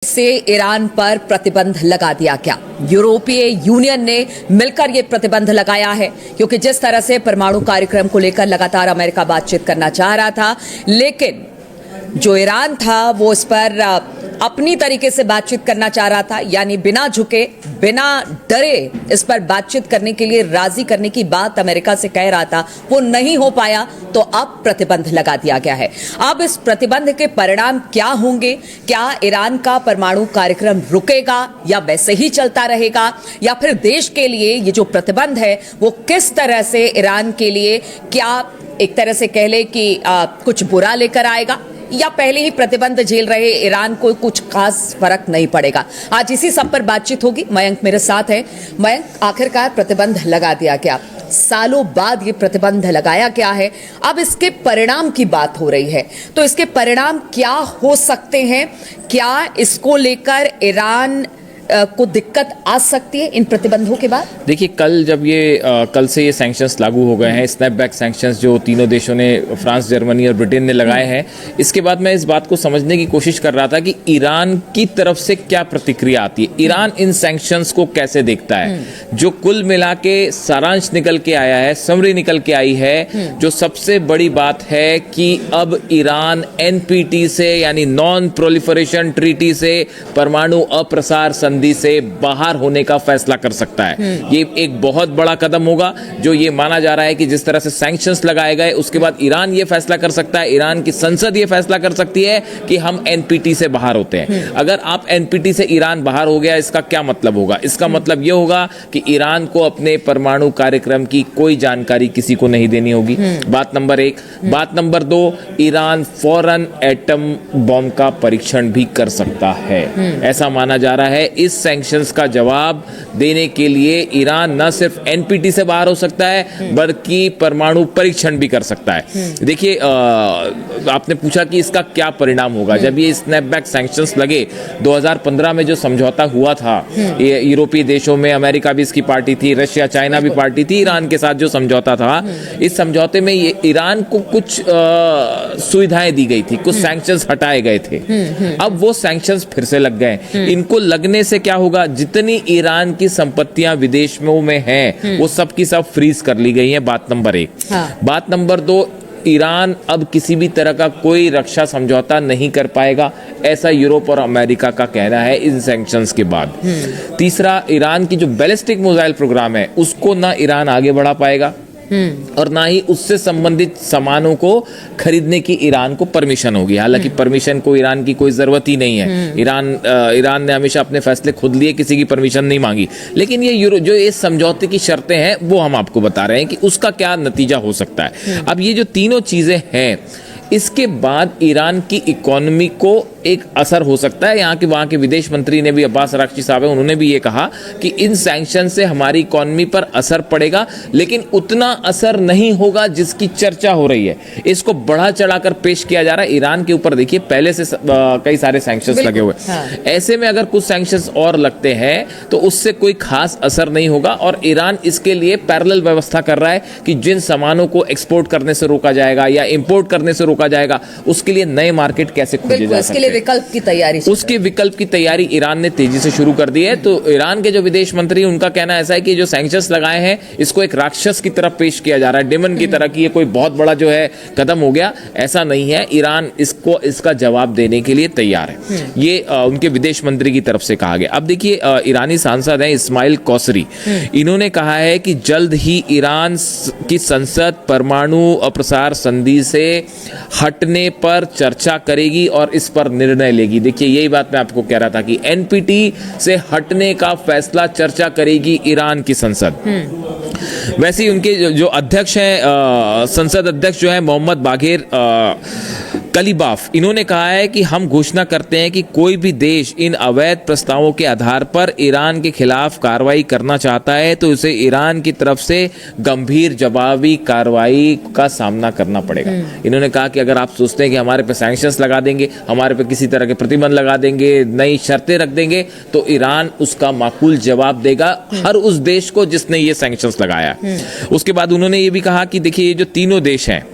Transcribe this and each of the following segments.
से ईरान पर प्रतिबंध लगा दिया गया। यूरोपीय यूनियन ने मिलकर यह प्रतिबंध लगाया है क्योंकि जिस तरह से परमाणु कार्यक्रम को लेकर लगातार अमेरिका बातचीत करना चाह रहा था, लेकिन जो ईरान था वो इस पर अपनी तरीके से बातचीत करना चाह रहा था, यानी बिना झुके बिना डरे इस पर बातचीत करने के लिए राजी करने की बात अमेरिका से कह रहा था, वो नहीं हो पाया तो अब प्रतिबंध लगा दिया गया है। अब इस प्रतिबंध के परिणाम क्या होंगे? क्या ईरान का परमाणु कार्यक्रम रुकेगा या वैसे ही चलता रहेगा, या फिर देश के लिए ये जो प्रतिबंध है वो किस तरह से ईरान के लिए क्या एक तरह से कह ले कि कुछ बुरा लेकर आएगा, या पहले ही प्रतिबंध झेल रहे ईरान को कुछ खास फर्क नहीं पड़ेगा? आज इसी सब पर बातचीत होगी। मयंक मेरे साथ है। मयंक, आखिरकार प्रतिबंध लगा दिया गया, सालों बाद ये प्रतिबंध लगाया गया है, अब इसके परिणाम की बात हो रही है, तो इसके परिणाम क्या हो सकते हैं? क्या इसको लेकर ईरान को दिक्कत आ सकती है इन प्रतिबंधों के बाद? देखिए, कल से ये सैंक्शंस लागू हो गए हैं, स्नैपबैक सैंक्शंस जो तीनों देशों ने, फ्रांस, जर्मनी और ब्रिटेन ने लगाए हैं। इसके बाद मैं इस बात को समझने की कोशिश कर रहा था कि ईरान की तरफ से क्या प्रतिक्रिया आती है, ईरान इन सैंक्शंस को कैसे देखता है। जो कुल मिला के सारांश निकल के आया है, समरी निकल के आई है, जो सबसे बड़ी बात है कि अब ईरान एनपीटी से यानी नॉन प्रोलिफरेशन ट्रीटी से, परमाणु अप्रसार संधि से बाहर होने का फैसला कर सकता है। ये एक बहुत बड़ा कदम होगा, जो ये माना जा रहा है कि जिस तरह से सैंक्शंस लगाए गए उसके बाद ईरान ये फैसला कर सकता है, ईरान की संसद ये फैसला कर सकती है कि हम एनपीटी से बाहर होते हैं। अगर आप एनपीटी से ईरान बाहर हो गया, इसका क्या मतलब होगा? इसका मतलब यह होगा कि ईरान को अपने परमाणु कार्यक्रम की कोई जानकारी किसी को नहीं देनी होगी, बात नंबर 1। बात नंबर 2, ईरान फौरन एटम बॉम्ब का परीक्षण भी कर सकता है, ऐसा माना जा रहा है। इस सैंक्शंस का जवाब देने के लिए ईरान न सिर्फ एनपीटी से बाहर हो सकता है बल्कि परमाणु परीक्षण भी कर सकता है। देखिए, आपने पूछा कि इसका क्या परिणाम होगा। जब ये स्नैपबैक सैंक्शंस लगे 2015 में, जो समझौता हुआ था, ये यूरोपीय देशों में अमेरिका भी इसकी पार्टी थी, रशिया चाइना भी पार्टी थी, ईरान के साथ जो समझौता था, इस समझौते में ये ईरान को कुछ सुविधाएं दी गई थी, कुछ सैंक्शंस हटाए गए थे। अब वो सैंक्शंस फिर से लग गए। इनको लगने से क्या होगा? जितनी ईरान की संपत्तियां विदेश में हैं, वो सब की सब फ्रीज कर ली गई हैं, बात नंबर 1। बात नंबर 2, ईरान अब किसी भी तरह का कोई रक्षा समझौता नहीं कर पाएगा, ऐसा यूरोप और अमेरिका का कहना है इन सैंक्शंस के बाद। तीसरा, ईरान की जो बैलिस्टिक मिसाइल प्रोग्राम है उसको ना ईरान आगे बढ़ा पाएगा और ना ही उससे संबंधित सामानों को खरीदने की ईरान को परमिशन होगी। हालांकि परमिशन को ईरान की कोई जरूरत ही नहीं है, ईरान ने हमेशा अपने फैसले खुद लिए, किसी की परमिशन नहीं मांगी। लेकिन ये जो इस समझौते की शर्तें हैं वो हम आपको बता रहे हैं कि उसका क्या नतीजा हो सकता है। अब ये जो तीनों चीजें हैं, इसके बाद ईरान की इकोनॉमी को एक असर हो सकता है। यहाँ के वहाँ के विदेश मंत्री ने भी, अब्बास अराक्ची साहब है, उन्होंने भी ये कहा कि इन सैंक्शन से हमारी इकोनॉमी पर असर पड़ेगा, लेकिन उतना असर नहीं होगा जिसकी चर्चा हो रही है। इसको बढ़ा चढ़ाकर पेश किया जा रहा है ईरान के ऊपर। देखिए, पहले से कई सारे सैंक्शंस लगे हुए, ऐसे में अगर कुछ सैंक्शंस और लगते हैं तो उससे कोई खास असर नहीं होगा। और ईरान इसके लिए पैरेलल व्यवस्था कर रहा है कि जिन सामानों को एक्सपोर्ट करने से रोका जाएगा या इंपोर्ट करने से रोका जाएगा, उसके लिए नए मार्केट कैसे खोजे जा सकते हैं, विकल्प की तैयारी, उसके विकल्प की तैयारी ईरान ने तेजी से शुरू कर दी है। तो ईरान के जो विदेश मंत्री, उनका कहना ऐसा है कि जो सैंक्शंस लगाए हैं इसको एक राक्षस की तरह पेश किया जा रहा है, डेमन की तरह, कि ये कोई बहुत बड़ा जो है कदम हो गया। ऐसा नहीं है, ईरान इसका जवाब देने के लिए तैयार है, ये उनके विदेश मंत्री की तरफ से कहा गया। अब देखिए, ईरानी सांसद हैं इस्माइल कौसरी, इन्होंने कहा है कि जल्द ही ईरान की संसद परमाणु अप्रसार संधि से हटने पर चर्चा करेगी और इस पर निर्णय लेगी। देखिए, यही बात मैं आपको कह रहा था कि एनपीटी से हटने का फैसला चर्चा करेगी ईरान की संसद। वैसे ही उनके जो अध्यक्ष हैं, संसद अध्यक्ष जो है मोहम्मद बाघेर कलीबाफ, इन्होंने कहा है कि हम घोषणा करते हैं कि कोई भी देश इन अवैध प्रस्तावों के आधार पर ईरान के खिलाफ कार्रवाई करना चाहता है तो उसे ईरान की तरफ से गंभीर जवाबी कार्रवाई का सामना करना पड़ेगा। इन्होंने कहा कि अगर आप सोचते हैं कि हमारे पे सैंक्शंस लगा देंगे, हमारे पे किसी तरह के प्रतिबंध लगा देंगे, नई शर्तें रख देंगे, तो ईरान उसका माकूल जवाब देगा हर उस देश को जिसने ये सैंक्शंस लगाया। उसके बाद उन्होंने ये भी कहा कि देखिए, ये जो तीनों देश हैं,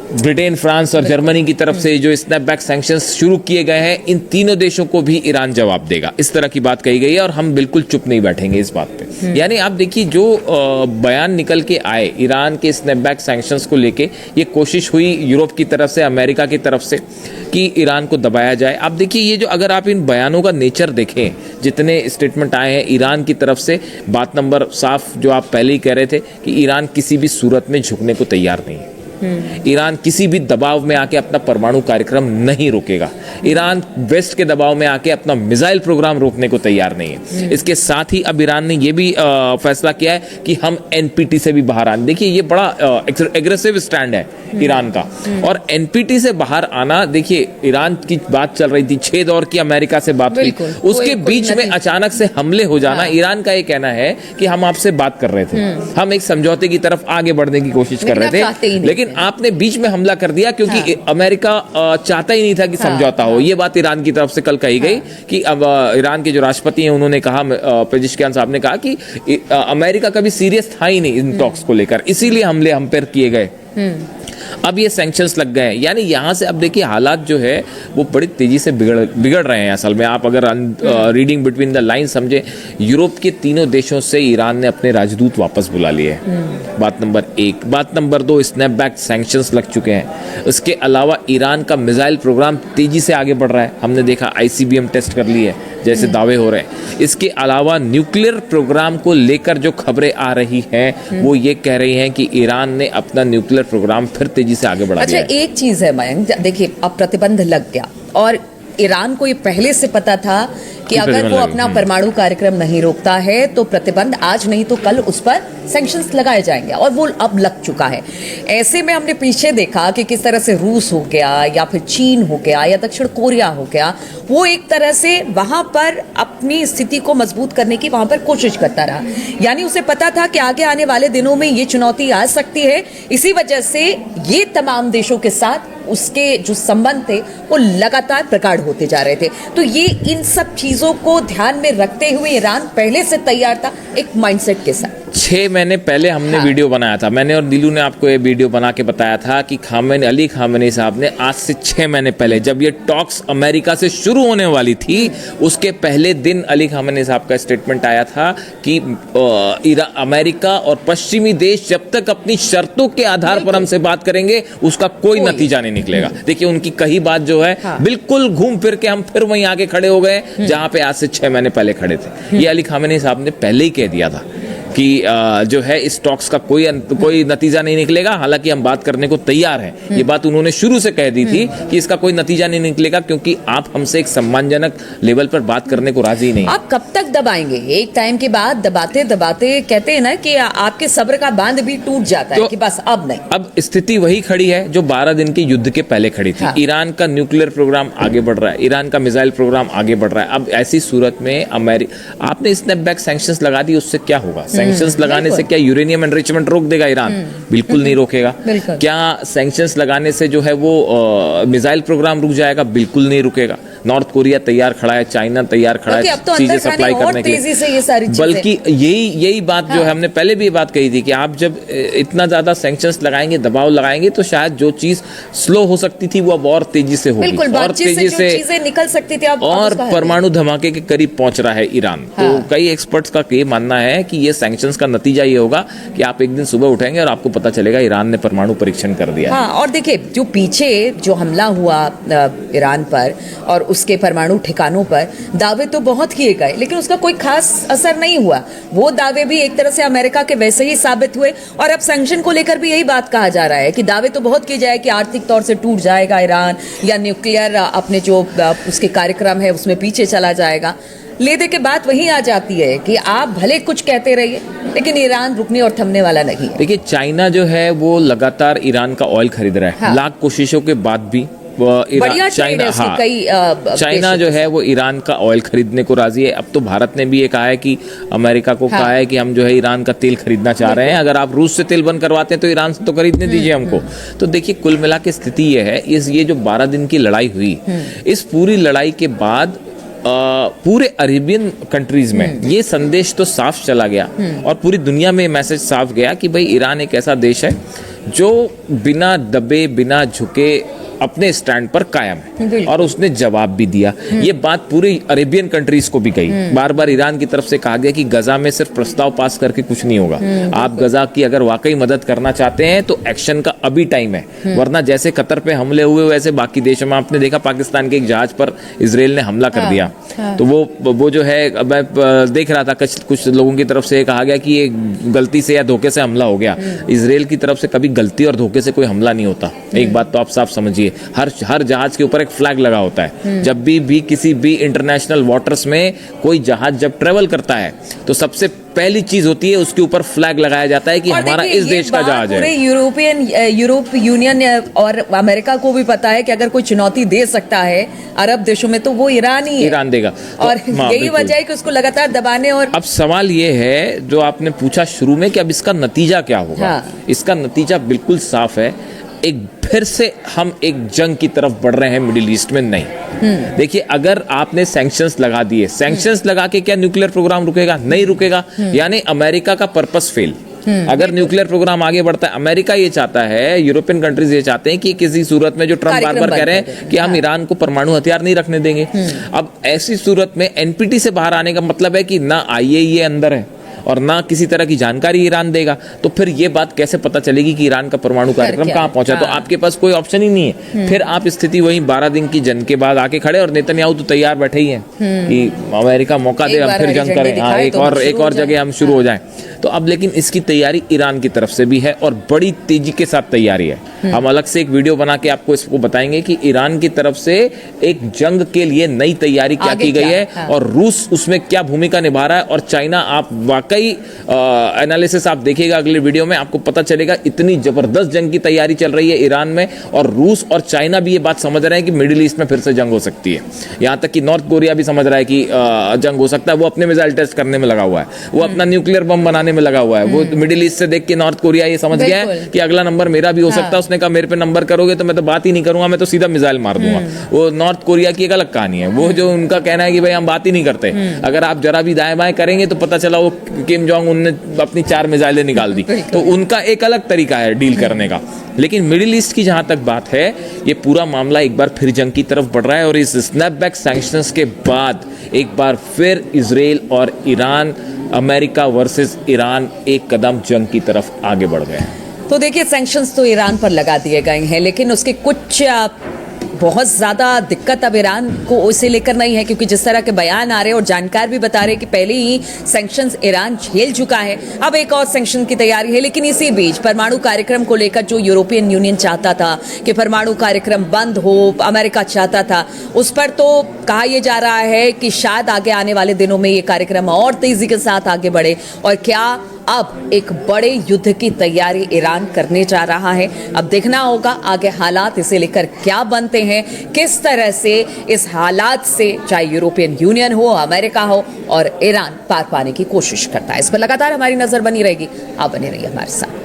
ब्रिटेन, फ्रांस और जर्मनी की तरफ से जो स्नैपबैक सैंक्शंस शुरू किए गए हैं, इन तीनों देशों को भी ईरान जवाब देगा, इस तरह की बात कही गई है और हम बिल्कुल चुप नहीं बैठेंगे इस बात पे। यानी आप देखिए जो बयान निकल के आए ईरान के स्नैपबैक सैंक्शंस को लेके, ये कोशिश हुई यूरोप की तरफ से, अमेरिका की तरफ से कि ईरान को दबाया जाए। आप देखिए ये जो, अगर आप इन बयानों का नेचर देखें, जितने स्टेटमेंट आए हैं ईरान की तरफ से, बात नंबर साफ जो आप पहले ही कह रहे थे कि ईरान किसी भी सूरत में झुकने को तैयार नहीं है। ईरान किसी भी दबाव में आके अपना परमाणु कार्यक्रम नहीं रोकेगा। ईरान वेस्ट के दबाव में आके अपना मिसाइल प्रोग्राम रोकने को तैयार नहीं है। इसके साथ ही अब ईरान ने ये भी फैसला किया है कि हम एनपीटी से भी बाहर आने, देखिए ये बड़ा एग्रेसिव स्टैंड है ईरान का। और एनपीटी से बाहर आना, देखिए ईरान की बात चल रही थी, 6 दौर की अमेरिका से बात हुई, उसके बीच में अचानक से हमले हो जाना। ईरान का ये कहना है कि हम आपसे बात कर रहे थे, हम एक समझौते की तरफ आगे बढ़ने की कोशिश कर रहे थे, लेकिन आपने बीच में हमला कर दिया, क्योंकि अमेरिका चाहता ही नहीं था कि समझौता हो। ये बात ईरान की तरफ से कल कही गई कि अब ईरान के जो राष्ट्रपति हैं उन्होंने कहा, पेजिशकियान साहब ने कहा कि अमेरिका कभी सीरियस था ही नहीं इन टॉक्स को लेकर, इसीलिए हमले हम पर किए गए। अब ये सैंक्शंस लग गए हैं, यानी यहां से अब देखिए हालात जो है वो बड़ी तेजी से बिगड़ रहे हैं। असल में आप अगर रीडिंग बिटवीन द लाइन समझे, यूरोप के तीनों देशों से ईरान ने अपने राजदूत वापस बुला लिए हैं, बात नंबर 1। बात नंबर 2, स्नैपबैक सैंक्शंस लग चुके हैं। उसके अलावा ईरान का मिसाइल प्रोग्राम तेजी से आगे बढ़ रहा है, हमने देखा ICBM टेस्ट कर लिए जैसे दावे हो रहे हैं। इसके अलावा न्यूक्लियर प्रोग्राम को लेकर जो खबरें आ रही हैं वो ये कह रही हैं कि ईरान ने अपना न्यूक्लियर प्रोग्राम फिर तेजी से आगे बढ़ा दिया है। अच्छा, एक चीज है मयंक, देखिए अब प्रतिबंध लग गया और ईरान को ये पहले से पता था कि अगर वो अपना परमाणु कार्यक्रम नहीं रोकता है तो प्रतिबंध आज नहीं तो कल उस पर सैंक्शंस लगाए जाएंगे, और वो अब लग चुका है। ऐसे में हमने पीछे देखा कि किस तरह से रूस हो गया या फिर चीन हो गया या दक्षिण कोरिया हो गया, वो एक तरह से वहां पर अपनी स्थिति को मजबूत करने की वहां पर कोशिश करता रहा। यानी उसे पता था कि आगे आने वाले दिनों में ये चुनौती आ सकती है, इसी वजह से ये तमाम देशों के साथ उसके जो संबंध थे वो लगातार प्रगाढ़ होते जा रहे थे। तो ये इन सब चीजों को ध्यान में रखते हुए ईरान पहले से तैयार था एक माइंडसेट के साथ। 6 महीने पहले हमने वीडियो बनाया था, मैंने और दिलू ने आपको ये वीडियो बना के बताया था कि अली खामेनी साहब ने आज से 6 महीने पहले, जब ये टॉक्स अमेरिका से शुरू होने वाली थी, उसके पहले दिन अली खामेनी साहब का स्टेटमेंट आया था कि अमेरिका और पश्चिमी देश जब तक अपनी शर्तों के आधार पर हमसे बात करेंगे उसका कोई नतीजा नहीं निकलेगा। देखिए उनकी कही बात जो है बिल्कुल घूम फिर के हम फिर वहीं आगे खड़े हो गए जहां पे आज से 6 महीने पहले खड़े थे। ये अली खामेनी साहब ने पहले ही कह दिया था कि जो है इस टॉक्स का कोई नतीजा नहीं निकलेगा, हालांकि हम बात करने को तैयार हैं। ये बात उन्होंने शुरू से कह दी थी कि इसका कोई नतीजा नहीं निकलेगा क्योंकि आप हमसे एक सम्मानजनक लेवल पर बात करने को राजी नहीं। आप कब तक दबाएंगे? एक टाइम के बाद दबाते दबाते कहते हैं ना कि आपके सब्र का बांध भी टूट जाता है, कि बस अब नहीं। अब स्थिति वही खड़ी है जो 12 दिन के युद्ध के पहले खड़ी थी। ईरान का न्यूक्लियर प्रोग्राम आगे बढ़ रहा है, ईरान का मिसाइल प्रोग्राम आगे बढ़ रहा है। अब ऐसी सूरत में आपने स्नैपबैक सैंक्शंस लगा दी, उससे क्या होगा? सैंक्शंस लगाने से क्या यूरेनियम एनरिचमेंट रोक देगा ईरान? बिल्कुल नहीं रोकेगा। क्या सैंक्शंस लगाने से जो है वो मिसाइल प्रोग्राम रुक जाएगा? बिल्कुल नहीं रुकेगा। नॉर्थ कोरिया तैयार खड़ा है, चाइना तैयार खड़ा है चीजें सप्लाई करने के लिए। बल्कि यही बात जो है हमने पहले भी ये बात कही थी कि आप जब इतना ज्यादा सैंक्शंस लगाएंगे, दबाव लगाएंगे, तो शायद जो चीज स्लो हो सकती थी वो अब और तेजी से होगी, और तेजी से चीजें निकल सकती थी अब और परमाणु धमाके के करीब पहुंच रहा है ईरान। तो कई एक्सपर्ट्स का ये मानना है कि ये सैंक्शंस का नतीजा ये होगा कि आप एक दिन सुबह उठेंगे और आपको पता चलेगा ईरान ने परमाणु परीक्षण कर दिया। हाँ, और देखिए जो पीछे जो हमला हुआ ईरान पर और उसके परमाणु ठिकानों पर, दावे तो बहुत किए गए लेकिन उसका कोई खास असर नहीं हुआ। वो दावे भी एक तरह से अमेरिका के वैसे ही साबित हुए, और अब सैंक्शन को लेकर भी यही बात कहा जा रहा है कि दावे तो बहुत किए जाए कि आर्थिक तौर से टूट जाएगा ईरान, या न्यूक्लियर अपने जो उसके कार्यक्रम है उसमें पीछे चला जाएगा। ले दे के बात वही आ जाती है कि आप भले कुछ कहते रहिए लेकिन ईरान रुकने और थमने वाला नहीं है। देखिए चाइना जो है वो लगातार ईरान का ऑयल खरीद रहा है, लाख कोशिशों के बाद भी चाइना जो है वो ईरान का ऑयल खरीदने को राजी है। अब तो भारत ने भी ये कहा है कि अमेरिका को कहा है कि हम जो है ईरान का तेल खरीदना चाह रहे हैं, अगर आप रूस से तेल बंद करवाते हैं तो ईरान से तो खरीदने दीजिए हमको। तो देखिए कुल मिला के स्थिति ये है, ये जो 12 दिन की लड़ाई हुई, इस पूरी लड़ाई के बाद पूरे अरेबियन कंट्रीज में ये संदेश तो साफ चला गया और पूरी दुनिया में मैसेज साफ गया कि भाई ईरान एक ऐसा देश है जो बिना दबे बिना झुके अपने स्टैंड पर कायम है और उसने जवाब भी दिया। ये बात पूरी अरेबियन कंट्रीज को भी कही। बार बार ईरान की तरफ से कहा गया कि गजा में सिर्फ प्रस्ताव पास करके कुछ नहीं होगा, आप गजा की अगर वाकई मदद करना चाहते हैं तो एक्शन का अभी टाइम है, वरना जैसे कतर पे हमले हुए वैसे बाकी देशों में आपने देखा पाकिस्तान के एक जहाज पर इजराइल ने हमला कर दिया। तो वो जो है, मैं देख रहा था कुछ लोगों की तरफ से कहा गया कि ये गलती से या धोखे से हमला हो गया। इजराइल की तरफ से कभी गलती और धोखे से कोई हमला नहीं होता, एक बात तो आप साफ समझिए। हर जहाज के ऊपर एक फ्लैग लगा होता है। जब भी किसी भी इंटरनेशनल वाटर्स में कोई जहाज जब ट्रेवल करता है तो सबसे पहली चीज होती है उसके ऊपर फ्लैग लगाया जाता है कि हमारा इस देश का जहाज है। पूरे यूरोप यूनियन और अमेरिका को भी पता है कि अगर कोई चुनौती दे सकता है अरब देशों में तो वो ईरान ही है। ईरान देगा और यही वजह है कि उसको लगातार दबाने। और अब सवाल ये है जो आपने पूछा शुरू में कि अब इसका नतीजा क्या होगा। इसका नतीजा बिल्कुल साफ है, एक फिर से हम एक जंग की तरफ बढ़ रहे हैं मिडिल ईस्ट में। नहीं, देखिए, अगर आपने सैंक्शंस लगा दिए, सैंक्शंस लगा के क्या न्यूक्लियर प्रोग्राम रुकेगा? नहीं रुकेगा। यानी अमेरिका का पर्पस फेल। अगर न्यूक्लियर प्रोग्राम आगे बढ़ता है, अमेरिका ये चाहता है, यूरोपियन कंट्रीज ये चाहते हैं कि किसी सूरत में, जो ट्रम्प बार बार कह रहे हैं कि हम ईरान को परमाणु हथियार नहीं रखने देंगे। अब ऐसी सूरत में एनपीटी से बाहर आने का मतलब है कि ना आईएईए अंदर है और ना किसी तरह की जानकारी ईरान देगा। तो फिर ये बात कैसे पता चलेगी कि ईरान का परमाणु कार्यक्रम कहां पहुंचा? तो आपके पास कोई ऑप्शन ही नहीं है। फिर आप स्थिति वही 12 दिन की जंग के बाद आके खड़े, और नेतन्याहू तो तैयार बैठे ही हैं कि अमेरिका मौका दे, हम फिर जंग करें। हाँ, एक और जगह हम शुरू हो जाएं। तो अब लेकिन इसकी तैयारी ईरान की तरफ से भी है और बड़ी तेजी के साथ तैयारी है। हम अलग से एक वीडियो बना के आपको इसको बताएंगे कि ईरान की तरफ से एक जंग के लिए नई तैयारी क्या की गई है और रूस उसमें क्या भूमिका निभा रहा है और चाइना। आप वाकई एनालिसिस आप देखिएगा अगले वीडियो में, आपको पता चलेगा इतनी जबरदस्त जंग की तैयारी चल रही है ईरान में। और रूस और चाइना भी ये बात समझ रहे हैं कि मिडिल ईस्ट में फिर से जंग हो सकती है। यहां तक कि नॉर्थ कोरिया भी समझ रहा है कि जंग हो सकता है। वो अपने मिसाइल टेस्ट करने में लगा हुआ है, वो अपना न्यूक्लियर बम बनाने में लगा हुआ है। वो मिडिल ईस्ट से देख के नॉर्थ कोरिया ये समझ गया है कि अगला नंबर मेरा भी हो सकता है। उसने कहा मेरे पे नंबर करोगे तो मैं तो बात ही नहीं करूंगा, मैं तो सीधा मिसाइल मार दूंगा। वो नॉर्थ कोरिया की एक अलग कहानी है। वो जो उनका कहना है कि भाई हम बात ही नहीं करते, अगर आप जरा भी दाएं बाएं करेंगे तो पता चला वो किम जोंग उन ने अपनी 4 मिसाइलें निकाल दी। तो उनका एक अलग तरीका है डील करने का। लेकिन मिडिल ईस्ट की जहां तक बात है, ये पूरा मामला एक बार फिर जंग की तरफ बढ़ रहा है। और इस स्नैपबैक सैंक्शंस के बाद एक बार फिर इजराइल और ईरान, अमेरिका वर्सेस ईरान, एक कदम जंग की तरफ आगे बढ़ गए। तो देखिए, सैंक्शंस तो ईरान पर लगा दिए गए हैं, लेकिन उसके कुछ बहुत ज़्यादा दिक्कत अब ईरान को उसे लेकर नहीं है, क्योंकि जिस तरह के बयान आ रहे हैं और जानकार भी बता रहे हैं कि पहले ही सैंक्शंस ईरान झेल चुका है, अब एक और सैंक्शन की तैयारी है। लेकिन इसी बीच परमाणु कार्यक्रम को लेकर जो यूरोपियन यूनियन चाहता था कि परमाणु कार्यक्रम बंद हो, अमेरिका चाहता था, उस पर तो कहा यह जा रहा है कि शायद आगे आने वाले दिनों में ये कार्यक्रम और तेजी के साथ आगे बढ़े। और क्या अब एक बड़े युद्ध की तैयारी ईरान करने जा रहा है? अब देखना होगा आगे हालात इसे लेकर क्या बनते हैं, किस तरह से इस हालात से चाहे यूरोपियन यूनियन हो, अमेरिका हो और ईरान पार पाने की कोशिश करता है। इस पर लगातार हमारी नजर बनी रहेगी। आप बने रहिए हमारे साथ।